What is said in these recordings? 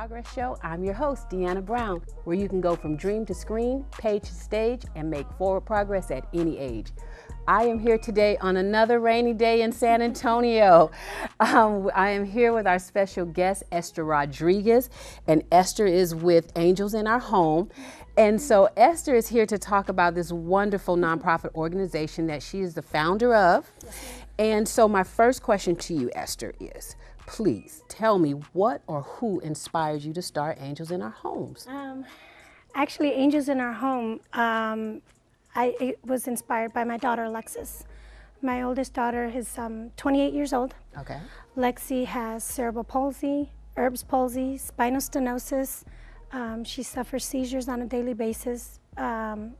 FwdProgress Show. I'm your host, Deanna Brown, where you can go from dream to screen, page to stage, and make forward progress at any age. I am here today on another rainy day in San Antonio. I am here with our special guest, Esther Rodriguez, and Esther is with Angels in Our Home. And so Esther is here to talk about this wonderful nonprofit organization that she is the founder of. And so my first question to you, Esther, is please tell me what or who inspired you to start Angels in Our Homes? Actually, Angels in Our Home, it was inspired by my daughter, Alexis. My oldest daughter is 28 years old. Okay. Lexi has cerebral palsy, Erb's palsy, spinal stenosis. She suffers seizures on a daily basis. The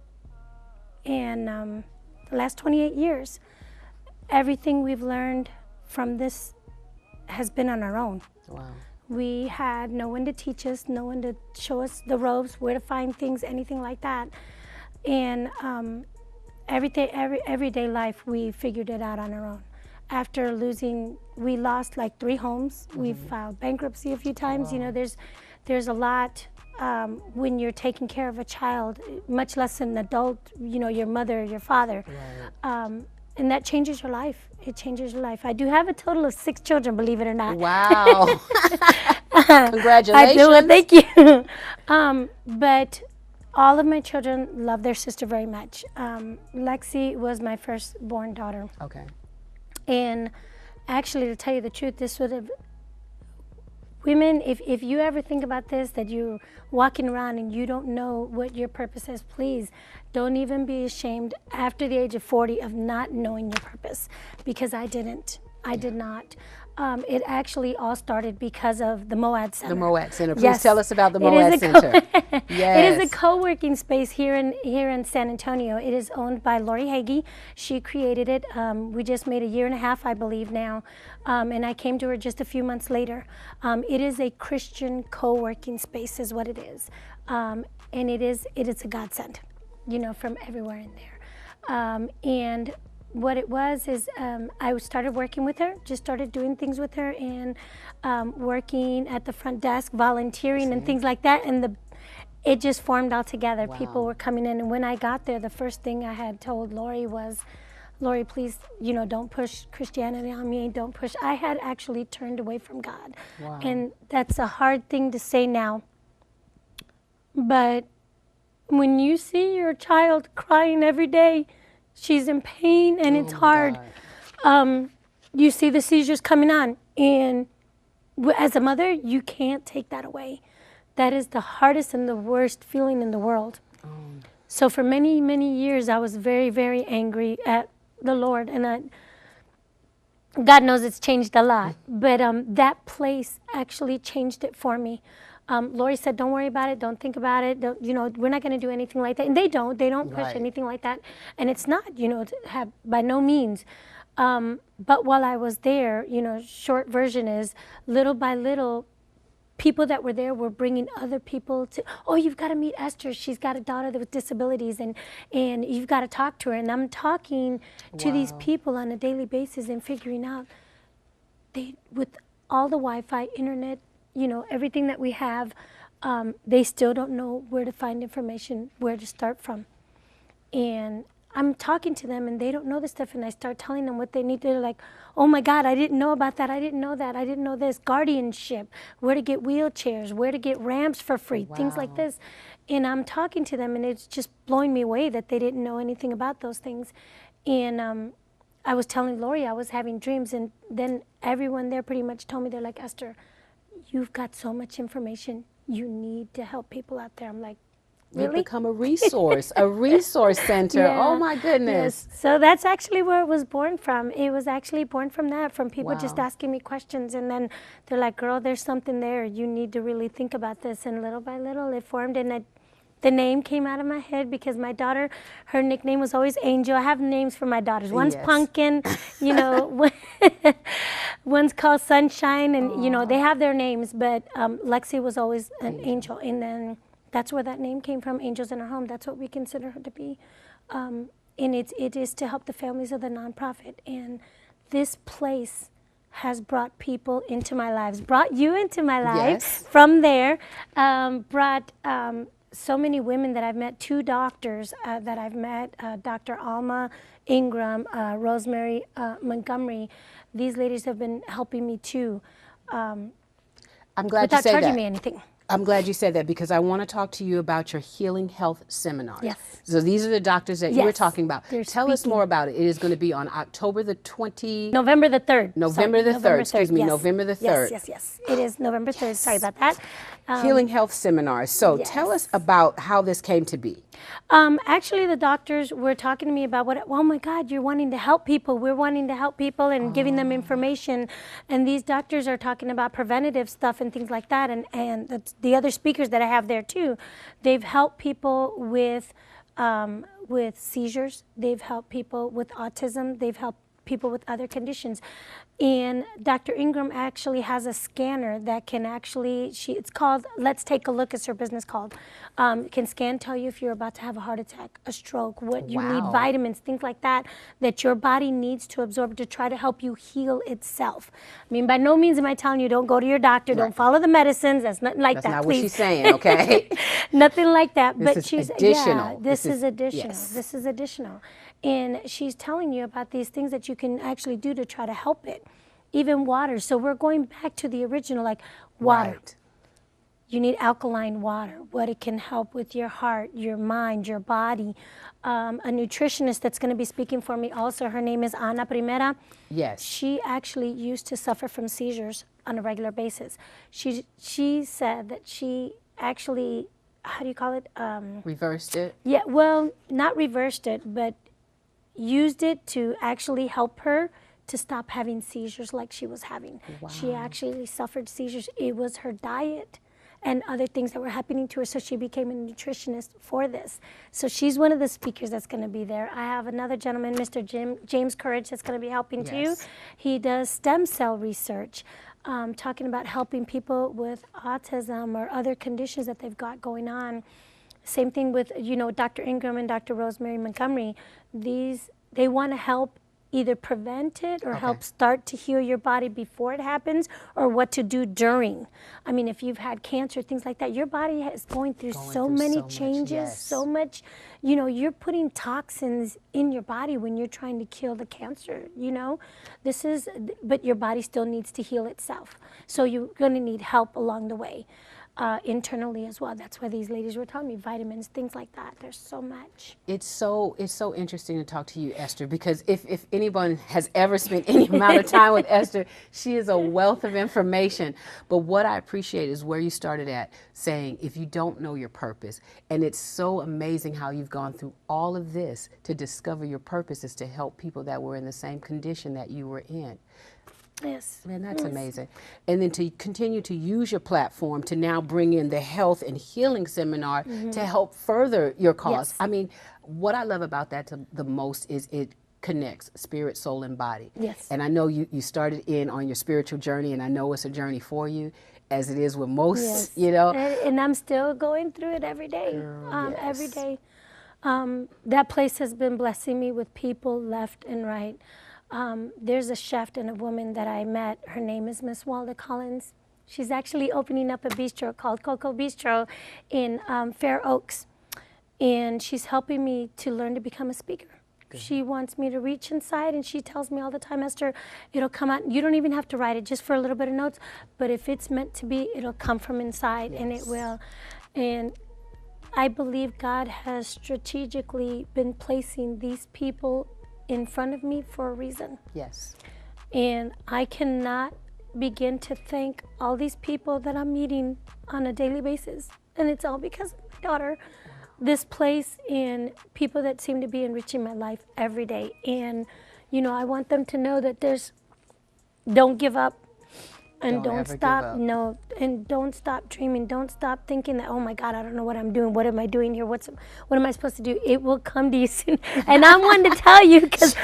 last 28 years, everything we've learned from this has been on our own. Wow. We had no one to teach us, no one to show us the ropes, where to find things, anything like that. And everyday life, we figured it out on our own. After we lost like 3 homes. Mm-hmm. We filed bankruptcy a few times. Wow. You know, there's a lot when you're taking care of a child, much less an adult, you know, your mother, your father. Right. And that changes your life. It changes your life. I do have a total of 6 children, believe it or not. Wow. Congratulations. I do, well, thank you. But all of my children love their sister very much. Lexi was my firstborn daughter. Okay. And actually, to tell you the truth, this would have, women, if you ever think about this, that you're walking around and you don't know what your purpose is, please don't even be ashamed after the age of 40 of not knowing your purpose, because I didn't. I did not. It actually all started because of the MOAD Center. The MOAD Center. Please yes. tell us about the MOAD Center. Yes. It is a co-working space here in San Antonio. It is owned by Lori Hagee. She created it. We just made 1.5 years, I believe now, and I came to her just a few months later. It is a Christian co-working space is what it is. And it is a godsend, you know, from everywhere in there. And what it was is I started working with her, just started doing things with her, and working at the front desk, volunteering and things like that, and it just formed all together. Wow. People were coming in, and when I got there, the first thing I had told Lori was, Lori, please, you know, don't push Christianity on me, don't push. I had actually turned away from God. Wow. And that's a hard thing to say now, but when you see your child crying every day, she's in pain and it's hard. You see the seizures coming on, and as a mother, you can't take that away. That is the hardest and the worst feeling in the world. So for many, many years, I was very, very angry at the Lord, and God knows it's changed a lot, but that place actually changed it for me. Lori said, don't worry about it, don't think about it, you know, we're not going to do anything like that. And they don't push right. anything like that. And it's not, you know, by no means. But while I was there, you know, short version is, little by little, people that were there were bringing other people to, oh, you've got to meet Esther. She's got a daughter with disabilities, and you've got to talk to her. And I'm talking to these people on a daily basis and figuring out, with all the Wi-Fi, internet, you know, everything that we have, they still don't know where to find information, where to start from. And I'm talking to them, and they don't know this stuff, and I start telling them what they need to. They're like, oh my God, I didn't know about that, I didn't know that, I didn't know this, guardianship, where to get wheelchairs, where to get ramps for free, things like this. And I'm talking to them, and it's just blowing me away that they didn't know anything about those things. And I was telling Lori I was having dreams, and then everyone there pretty much told me, they're like, Esther, you've got so much information. You need to help people out there. I'm like, really? You've become a resource center. Yeah. Oh my goodness. Yes. So that's actually where it was born from. It was actually born from that, from people just asking me questions. And then they're like, girl, there's something there. You need to really think about this. And little by little, it formed. And the name came out of my head because my daughter, her nickname was always Angel. I have names for my daughters. One's Pumpkin, you know, one's called Sunshine, and, you know, they have their names, but Lexi was always an angel. And then that's where that name came from, Angels in Our Home. That's what we consider her to be. And it is to help the families of the nonprofit. And this place has brought people into my lives, brought you into my life. Yes. From there, brought so many women that I've met, 2 doctors that I've met, Dr. Alma Ingram, Rosemary Montgomery. These ladies have been helping me too. I'm glad without you say charging that. me anything. I'm glad you said that because I want to talk to you about your Healing Health seminars. Yes. So these are the doctors that you were Yes. talking about. They're Tell us speaking. more about it. It is going to be on October the 20th. November the 3rd. November the 3rd. Excuse me, Yes. November the 3rd. Yes. It is November 3rd. Sorry about that. Healing Health seminars. So tell us about how this came to be. Actually, the doctors were talking to me about oh my God, you're wanting to help people. We're wanting to help people and giving them information. And these doctors are talking about preventative stuff and things like that. And the other speakers that I have there too, they've helped people with seizures. They've helped people with autism. They've helped people with other conditions. And Dr. Ingram actually has a scanner that can actually, it's called, Let's Take a Look is her business called. It can scan, tell you if you're about to have a heart attack, a stroke, what you need, vitamins, things like that, that your body needs to absorb to try to help you heal itself. I mean, by no means am I telling you don't go to your doctor, don't follow the medicines, that's nothing like that, That's not please. what she's saying, okay? Nothing like that. This But is she's additional. Yeah, this is additional. Yes. This is additional. And she's telling you about these things that you can actually do to try to help it. Even water. So we're going back to the original, like water. Right. You need alkaline water, what it can help with your heart, your mind, your body. A nutritionist that's going to be speaking for me also, her name is Ana Primera. Yes. She actually used to suffer from seizures on a regular basis. She said that she actually, how do you call it? Reversed it? Yeah, well, not reversed it, but used it to actually help her to stop having seizures like she was having. Wow. She actually suffered seizures. It was her diet and other things that were happening to her, so she became a nutritionist for this. So she's one of the speakers that's going to be there. I have another gentleman, Mr. James Courage, that's going to be helping too. He does stem cell research, talking about helping people with autism or other conditions that they've got going on. Same thing with, Dr. Ingram and Dr. Rosemary Montgomery. They want to help either prevent it or help start to heal your body before it happens, or what to do during. I mean, if you've had cancer, things like that, your body is going through so many changes, so much, you're putting toxins in your body when you're trying to kill the cancer, but your body still needs to heal itself. So you're going to need help along the way. Internally as well. That's why these ladies were telling me vitamins, things like that. There's so much. It's so interesting to talk to you, Esther, because if anyone has ever spent any amount of time with Esther, she is a wealth of information. But what I appreciate is where you started at, saying if you don't know your purpose, and it's so amazing how you've gone through all of this to discover your purpose is to help people that were in the same condition that you were in. Yes. Man, that's amazing. And then to continue to use your platform to now bring in the health and healing seminar to help further your cause. Yes. I mean, what I love about that the most is it connects spirit, soul, and body. Yes. And I know you started in on your spiritual journey, and I know it's a journey for you, as it is with most, And I'm still going through it every day. Every day. That place has been blessing me with people left and right. There's a chef and a woman that I met. Her name is Miss Walda Collins. She's actually opening up a bistro called Coco Bistro in Fair Oaks. And she's helping me to learn to become a speaker. Good. She wants me to reach inside, and she tells me all the time, Esther, it'll come out. You don't even have to write it, just for a little bit of notes. But if it's meant to be, it'll come from inside, and it will. And I believe God has strategically been placing these people in front of me for a reason. Yes. And I cannot begin to thank all these people that I'm meeting on a daily basis. And it's all because of my daughter. This place and people that seem to be enriching my life every day. And, I want them to know that don't give up. And don't stop, and don't stop dreaming. Don't stop thinking that, oh my God, I don't know what I'm doing. What am I doing here? What am I supposed to do? It will come to you soon. And I'm one to tell you, because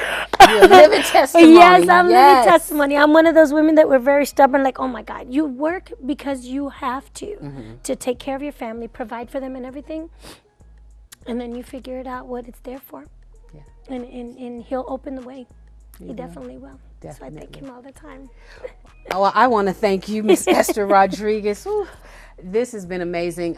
you're living testimony. Yes, I'm living testimony. I'm one of those women that were very stubborn, like, oh my God, you work because you have to take care of your family, provide for them and everything. And then you figure it out what it's there for. Yeah. And he'll open the way. He definitely will. So I thank him all the time. Oh, I want to thank you, Miss Esther Rodriguez. Ooh, this has been amazing.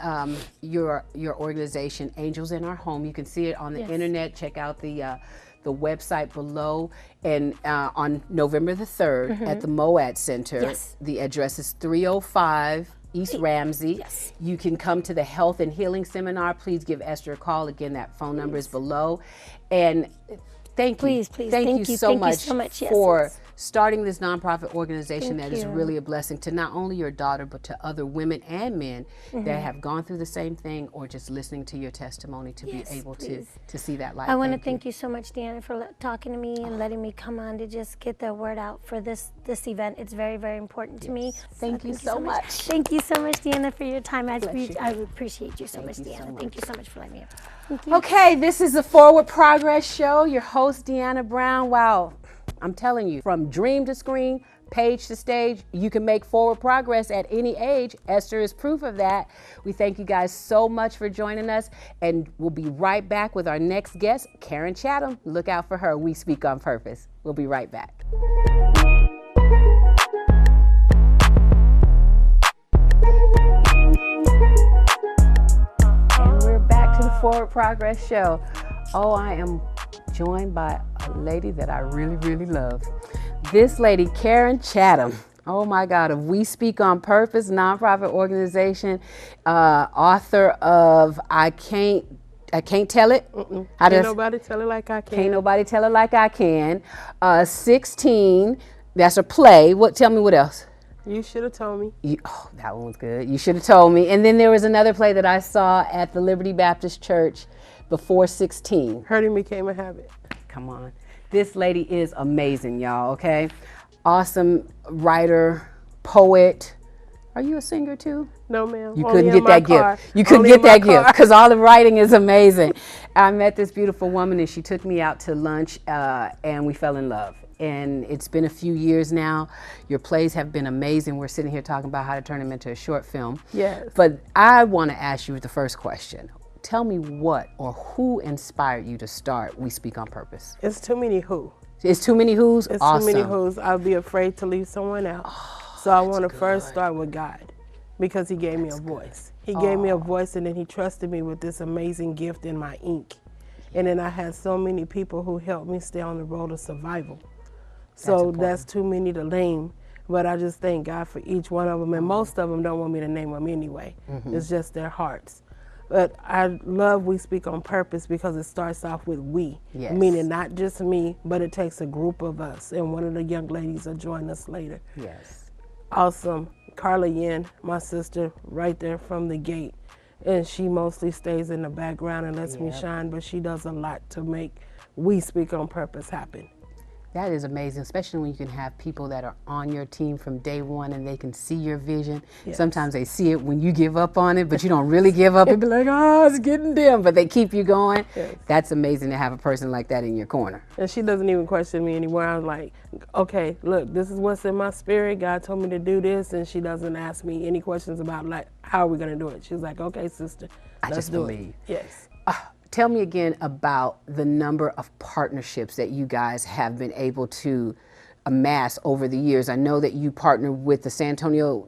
Your organization, Angels in Our Home. You can see it on the internet. Check out the website below. And on November the 3rd at the Moad Center, the address is 305 East Ramsey. Yes. You can come to the Health and Healing Seminar. Please give Esther a call. Again, that phone number is below. And thank you. Please. Thank you so much for Yes. starting this nonprofit organization. Thank That is you. really a blessing to not only your daughter, but to other women and men that have gone through the same thing, or just listening to your testimony to be able to see that light. I want to thank you so much, Deanna, for talking to me and letting me come on to just get the word out for this event. It's very, very important to me. Thank you so much. Thank you so much, Deanna, for your time. I appreciate you so much, Deanna. Thank you so much for letting me up. Okay, this is the Forward Progress Show. Your host, Deanna Brown. Wow, I'm telling you, from dream to screen, page to stage, you can make forward progress at any age. Esther is proof of that. We thank you guys so much for joining us, and we'll be right back with our next guest, Karen Chattum. Look out for her. We speak on purpose. We'll be right back. And we're back to the Forward Progress Show. Oh, I am joined by a lady that I really, really love. This lady, Karen Chattum. Oh my God, of We Speak on Purpose, nonprofit organization, author of I Can't Tell It. Can't nobody tell it like I can. Can't Nobody Tell It Like I Can. 16, that's a play. Tell me what else? You should have told me. Oh, that one was good. You should have told me. And then there was another play that I saw at the Liberty Baptist Church before 16. Hurting became a habit. Come on. This lady is amazing, y'all, okay? Awesome writer, poet. Are you a singer too? No, ma'am. You Only couldn't in get my that car. gift. You couldn't Only get in my that gift car. because all the writing is amazing. I met this beautiful woman and she took me out to lunch and we fell in love. And it's been a few years now. Your plays have been amazing. We're sitting here talking about how to turn them into a short film. Yes. But I want to ask you the first question. Tell me what or who inspired you to start We Speak on Purpose? It's too many who. It's too many who's? It's awesome. too many who's. I'll be afraid to leave someone out. So I want to first start with God because he gave me a voice. He gave me a voice and then he trusted me with this amazing gift in my ink. And then I had so many people who helped me stay on the road of survival. So that's too many to name. But I just thank God for each one of them. And most of them don't want me to name them anyway. It's just their hearts. But I love We Speak on Purpose because it starts off with we, meaning not just me, but it takes a group of us. And one of the young ladies will join us later. Yes. Awesome. Carla Yin, my sister, right there from the gate. And she mostly stays in the background and lets me shine, but she does a lot to make We Speak on Purpose happen. That is amazing, especially when you can have people that are on your team from day one and they can see your vision. Sometimes they see it when you give up on it, but you don't really give up. They be like, oh, it's getting dim, but they keep you going. That's amazing to have a person like that in your corner. And she doesn't even question me anymore. I was like, okay, look, this is what's in my spirit. God told me to do this, and she doesn't ask me any questions about, like, how are we going to do it? She's like, okay, sister, let's do it. Yes. Tell me again about the number of partnerships that you guys have been able to amass over the years. I know that you partner with the San Antonio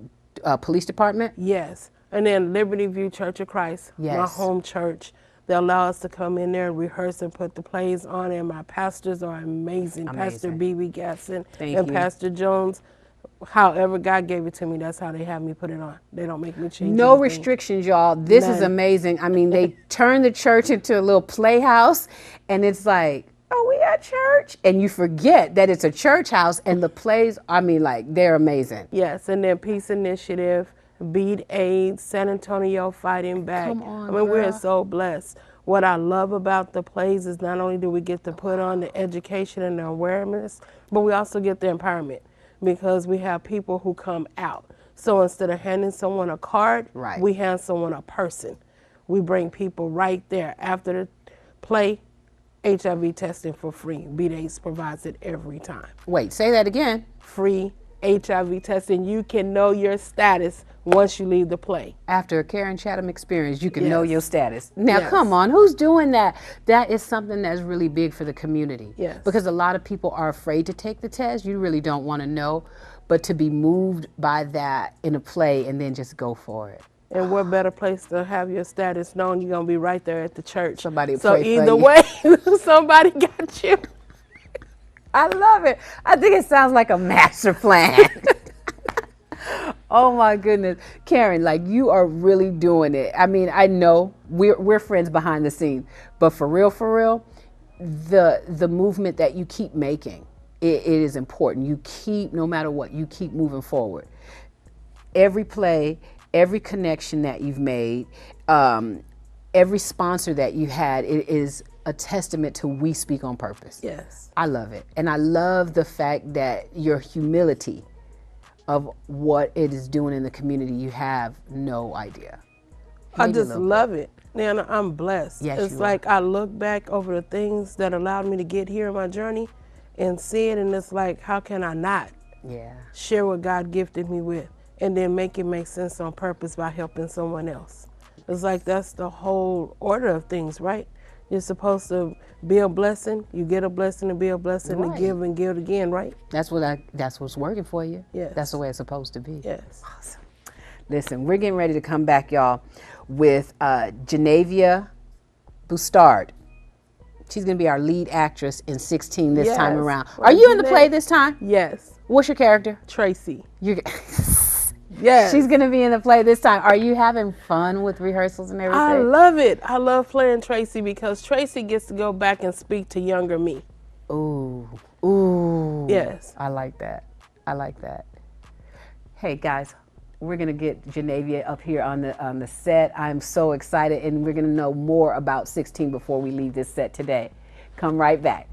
Police Department. Yes. And then Liberty View Church of Christ, my home church. They allow us to come in there and rehearse and put the plays on. And my pastors are amazing. Pastor B.B. Gasson and Pastor Jones. However God gave it to me, that's how they have me put it on. They don't make me change No anything. restrictions, y'all. This is amazing. I mean, they turn the church into a little playhouse, and it's like, oh, we at church? And you forget that it's a church house, and the plays, I mean, like, they're amazing. Yes, and then Peace Initiative, Beat AIDS, San Antonio Fighting Back. Come on, I mean, we're girl. so blessed. What I love about the plays is not only do we get to put on the education and the awareness, but we also get the empowerment. Because we have people who come out. So instead of handing someone a card, we hand someone a person. We bring people right there. After the play, HIV testing for free. BDAIS provides it every time. Wait, say that again. Free HIV test, and you can know your status once you leave the play. After a Karen Chattum experience, you can know Yes. your status. Now, Yes. come on, who's doing that? That is something that's really big for the community. Yes. Because a lot of people are afraid to take the test. You really don't want to know, but to be moved by that in a play and then just go for it. And what better place to have your status known? You're going to be right there at the church. Somebody So pray for either you. way, somebody got you. I love it. I think it sounds like a master plan. Oh my goodness. Karen, like you are really doing it. I mean, I know we're friends behind the scenes, but for real, the movement that you keep making, it is important. You keep, no matter what, you keep moving forward. Every play, every connection that you've made, every sponsor that you had, it is a testament to We Speak on Purpose. Yes. I love it. And I love the fact that your humility of what it is doing in the community, you have no idea. I Maybe a just little love it. Nana, I'm blessed. Yes, it's you like I look back over the things that allowed me to get here in my journey and see it, and it's like, how can I not Yeah. share what God gifted me with and then make it make sense on purpose by helping someone else? It's like that's the whole order of things, right? You're supposed to be a blessing, you get a blessing, and be a blessing, Right. and give again, right? That's what's working for you. Yes. That's the way it's supposed to be. Yes. Awesome. Listen, we're getting ready to come back, y'all, with Genevia Bustard. She's going to be our lead actress in 16 this time Yes. around. Right, Are you in the Janae? play this time? Yes. What's your character? Tracy. You're, Yes. she's going to be in the play this time. Are you having fun with rehearsals and everything? I love it. I love playing Tracy because Tracy gets to go back and speak to younger me. Ooh, ooh. Yes. I like that. I like that. Hey guys, we're gonna get Genevia up here on the set. I'm so excited, and we're gonna know more about 16 before we leave this set today. Come right back.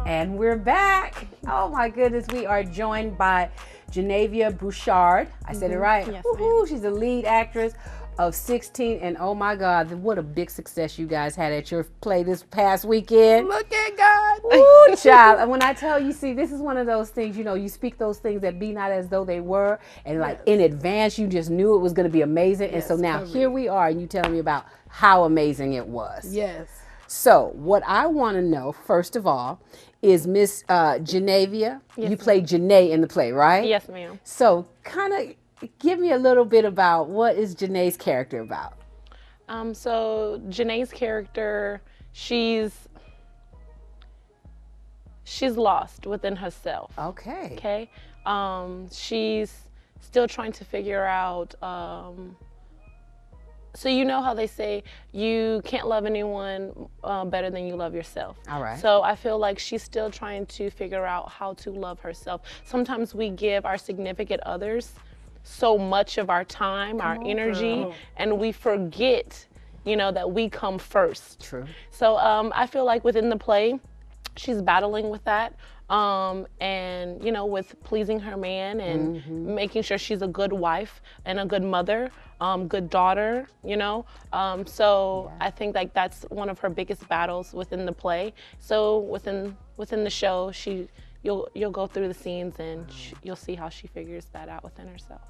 And we're back. Oh my goodness, we are joined by Genevia Bustard. I said it right. Yes, Woohoo, she's a lead actress of 16, and oh my God, what a big success you guys had at your play this past weekend. Look at God. Ooh, child. And when I tell you, see, this is one of those things, you know, you speak those things that be not as though they were, and like in advance, you just knew it was going to be amazing. And so now here we are, and you telling me about how amazing it was. Yes. So what I want to know, first of all, is Miss Genevia. Yes, You played Janae in the play, right? Yes, ma'am. So kind of give me a little bit about what is Janae's character about. So Janae's character, she's lost within herself. Okay. Okay. She's still trying to figure out. So you know how they say you can't love anyone better than you love yourself. All right. So I feel like she's still trying to figure out how to love herself. Sometimes we give our significant others so much of our time, our energy, and we forget, you know, that we come first. True. So I feel like within the play, she's battling with that. And you know, with pleasing her man and making sure she's a good wife and a good mother, good daughter, you know. So I think like that's one of her biggest battles within the play. So within the show, you'll go through the scenes and you'll see how she figures that out within herself.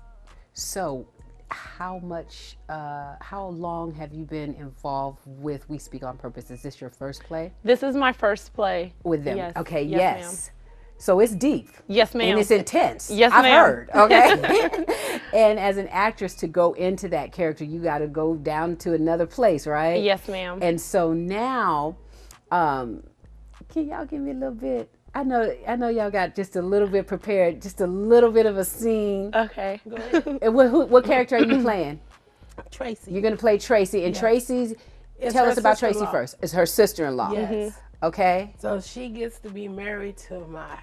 So how long have you been involved with We Speak on Purpose? Is this your first play This is my first play with them? Yes. Okay, Yes, yes. So it's deep. Yes, ma'am. And it's intense. Yes, I've ma'am. heard, okay? And as an actress, to go into that character, you got to go down to another place, right? Yes, ma'am. And so now, can y'all give me a little bit? I know y'all got just a little bit prepared, just a little bit of a scene. Okay. Go ahead. And what character are you playing? Tracy. You're gonna play Tracy, and Tracy's. Tell her us about Tracy sister-in-law. first. It's her sister-in-law. Yes. Okay. So she gets to be married to my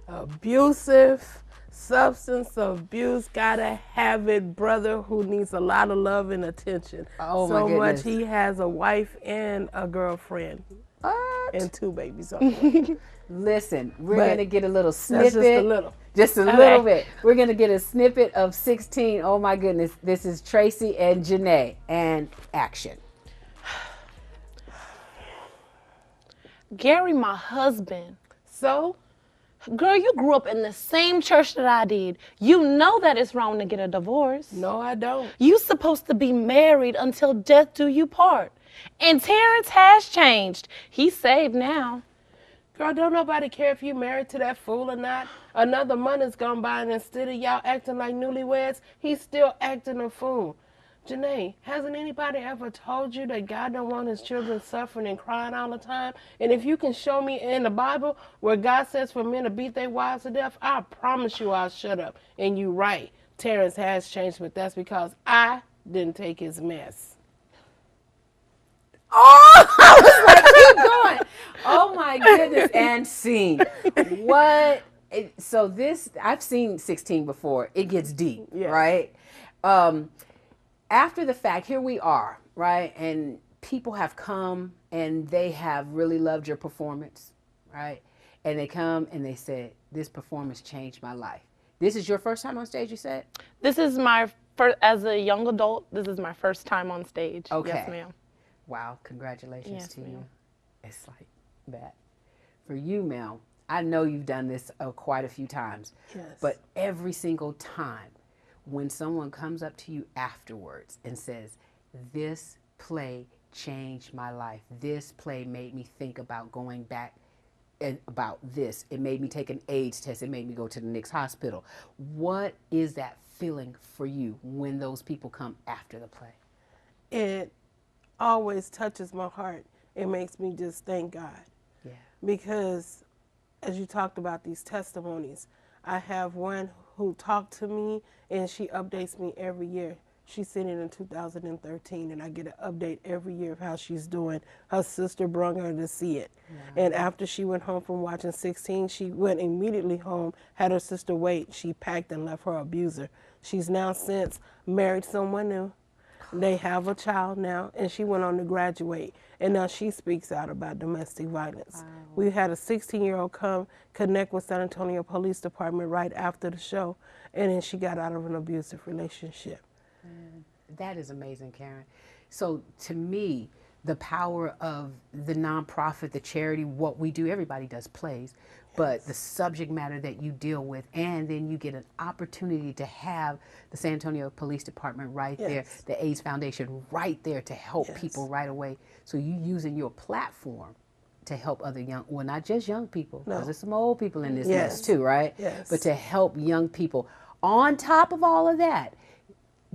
abusive, substance abuse, gotta have it brother who needs a lot of love and attention. Oh, my so goodness. much he has a wife and a girlfriend What? and 2 babies on the way. Listen, we're But going to get a little snippet. That's just a little. Just a little bit. We're going to get a snippet of 16. Oh my goodness. This is Tracy and Janae, and action. Gary, my husband. So? Girl, you grew up in the same church that I did. You know that it's wrong to get a divorce. No, I don't. You supposed to be married until death do you part. And Terrence has changed. He's saved now. Girl, don't nobody care if you married to that fool or not. Another month has gone by, and instead of y'all acting like newlyweds, he's still acting a fool. Janae, hasn't anybody ever told you that God don't want his children suffering and crying all the time? And if you can show me in the Bible where God says for men to beat their wives to death, I promise you I'll shut up. And you're right, Terrence has changed, but that's because I didn't take his mess. Oh, I was like, keep going. Oh my goodness, and scene. What? So this, I've seen 16 before. It gets deep, Yes. right? After the fact, here we are, right? And people have come and they have really loved your performance, right? And they come and they said, this performance changed my life. This is your first time on stage, you said? This is my first, as a young adult, this is my first time on stage. Okay. Yes, ma'am. Wow, congratulations Yes, to ma'am. you. It's like that. For you, Mel, I know you've done this quite a few times, Yes. but every single time when someone comes up to you afterwards and says, this play changed my life, this play made me think about going back and about this, it made me take an AIDS test, it made me go to the next hospital. What is that feeling for you when those people come after the play? It always touches my heart. It makes me just thank God. Yeah. Because as you talked about these testimonies, I have one who talked to me and she updates me every year. She's sitting in 2013 and I get an update every year of how she's doing. Her sister brought her to see it. Yeah. And after she went home from watching 16, she went immediately home, had her sister wait. She packed and left her abuser. She's now since married someone new. They have a child now, and she went on to graduate, and now she speaks out about domestic violence. Wow. We had a 16-year-old come connect with San Antonio Police Department right after the show, and then she got out of an abusive relationship. That is amazing, Karen. So to me, the power of the nonprofit, the charity, what we do, everybody does plays, but the subject matter that you deal with, and then you get an opportunity to have the San Antonio Police Department right there, the AIDS Foundation right there to help people right away. So you using your platform to help other young, well, not just young people, because there's some old people in this mess too, right? Yes. But to help young people. On top of all of that,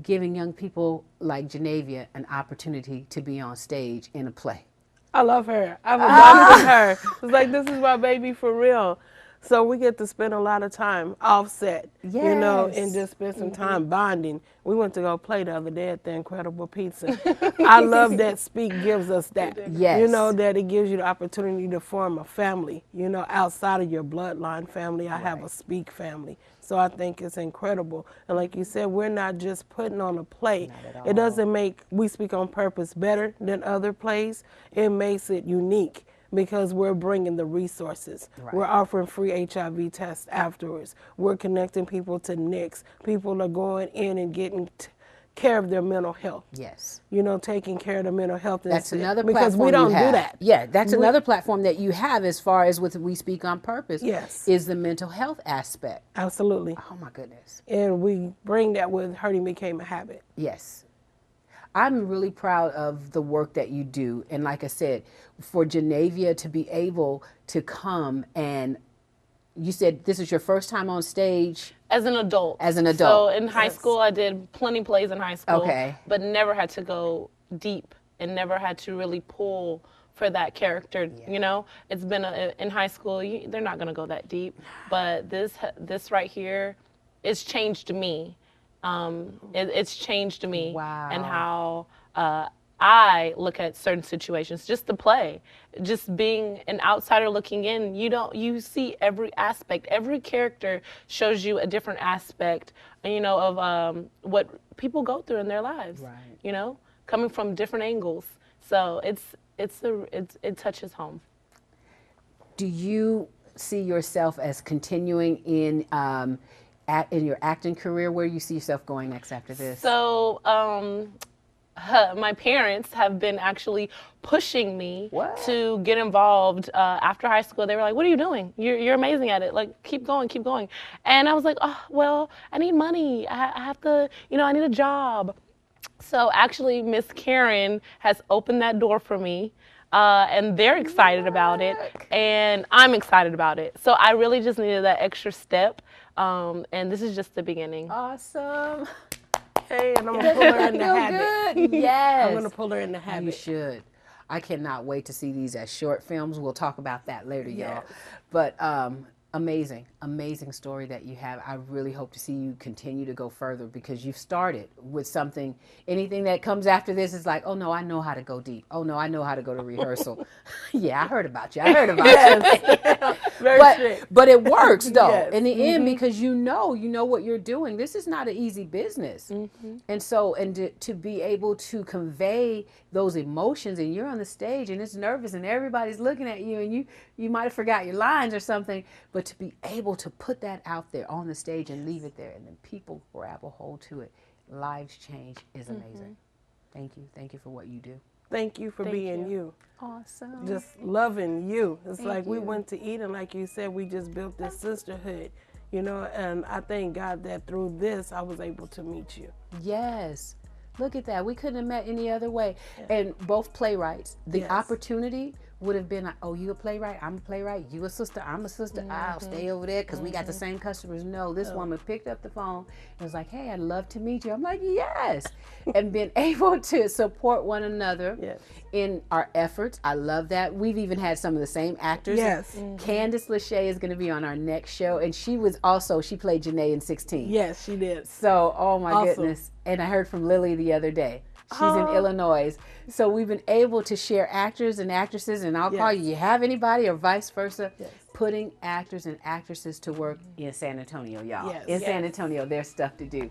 giving young people like Genevia an opportunity to be on stage in a play. I love her. I've adopted her. It's like, this is my baby for real. So we get to spend a lot of time offset, you know, and just spend some time bonding. We went to go play the other day at the Incredible Pizza. I love that Speak gives us that. Yes. You know, that it gives you the opportunity to form a family, you know, outside of your bloodline family. I have a Speak family. So I think it's incredible. And like you said, we're not just putting on a play. It doesn't make We Speak on Purpose better than other plays. It makes it unique because we're bringing the resources. Right. We're offering free HIV tests afterwards. We're connecting people to NICs. People are going in and getting care of their mental health. Yes. You know, taking care of their mental health. That's another because platform we don't you have. do that. Yeah, that's another platform that you have as far as with We Speak on Purpose. Yes. Is the mental health aspect. Absolutely. Oh my goodness. And we bring that with Hurting Became a Habit. Yes. I'm really proud of the work that you do. And like I said, for Genevia to be able to come, and you said this is your first time on stage? As an adult. As an adult. So in high school, I did plenty plays in high school. Okay. But never had to go deep and never had to really pull for that character, you know? It's been, in high school, they're not gonna go that deep. But this right here, it's changed me. It's changed me. Wow. And how I look at certain situations, just the play, just being an outsider looking in. You see every aspect. Every character shows you a different aspect, you know, of what people go through in their lives. Right. You know, coming from different angles. So it touches home. Do you see yourself as continuing in your acting career? Where you see yourself going next after this? So, my parents have been actually pushing me to get involved after high school. They were like, "What are you doing? You're amazing at it. Like, keep going, keep going." And I was like, "Oh, well, I need money. I have to, I need a job." So actually, Miss Karen has opened that door for me. And they're excited about it, and I'm excited about it. So I really just needed that extra step, and this is just the beginning. Awesome. Hey, and I'm gonna pull her in the habit. Good. Yes. I'm gonna pull her in the habit. You should. I cannot wait to see these as short films. We'll talk about that later, y'all. But amazing story that you have. I really hope to see you continue to go further, because you've started with something. Anything that comes after this is like, oh no, I know how to go deep. Oh no, I know how to go to rehearsal. Yeah, I heard about you. I heard about you. But it works though in the end, because you know what you're doing. This is not an easy business. And so, to be able to convey those emotions, and you're on the stage and it's nervous and everybody's looking at you, and you might have forgot your lines or something, but to be able to put that out there on the stage and leave it there, and then people grab a hold to it, lives change, is amazing. Thank you for what you do. Thank you for being you. Awesome. Just loving you. It's like we went to eat, and like you said, we just built this sisterhood, and I thank God that through this I was able to meet you. Yes. Look at that. We couldn't have met any other way. And both playwrights, the opportunity would have been, oh, you a playwright, I'm a playwright, you a sister, I'm a sister, I'll stay over there because we got the same customers. No, this woman picked up the phone and was like, hey, I'd love to meet you. I'm like, yes. And being able to support one another in our efforts. I love that. We've even had some of the same actors. Yes. Candace Lachey is going to be on our next show, and she played Janae in 16. Yes, she did. So, oh my goodness. And I heard from Lily the other day. She's in Illinois. So we've been able to share actors and actresses, and I'll call you have anybody, or vice versa, putting actors and actresses to work in San Antonio, y'all. In San Antonio, there's stuff to do.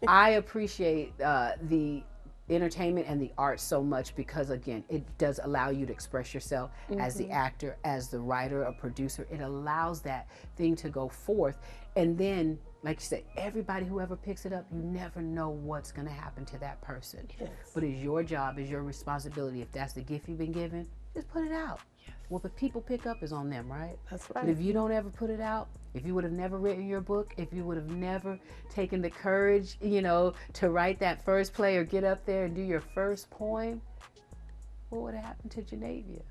I appreciate the entertainment and the art so much, because again, it does allow you to express yourself as the actor, as the writer, a producer. It allows that thing to go forth, and then, like you said, everybody who ever picks it up, you never know what's going to happen to that person. But it's your job, it's your responsibility. If that's the gift you've been given, just put it out. What the people pick up is on them, right? That's right. But if you don't ever put it out, if you would have never written your book, if you would have never taken the courage, to write that first play or get up there and do your first poem, what would have happened to Genavia?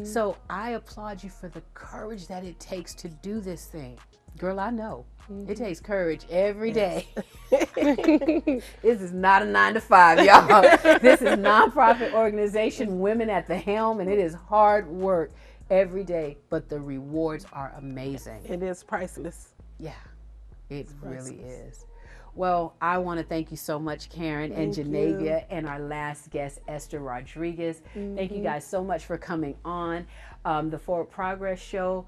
So I applaud you for the courage that it takes to do this thing. Girl, I know. It takes courage every day. This is not a 9-to-5, y'all. This is a nonprofit organization, Women at the Helm, and it is hard work every day, but the rewards are amazing. It is priceless. Yeah, it really is. Well, I want to thank you so much, Karen and Genavia, and our last guest, Esther Rodriguez. Thank you guys so much for coming on the Forward Progress Show.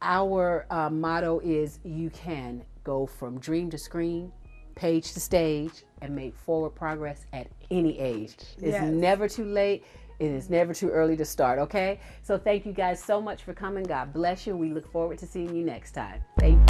Our motto is, you can go from dream to screen, page to stage, and make forward progress at any age. It's never too late. It is never too early to start, okay? So thank you guys so much for coming. God bless you. We look forward to seeing you next time. Thank you.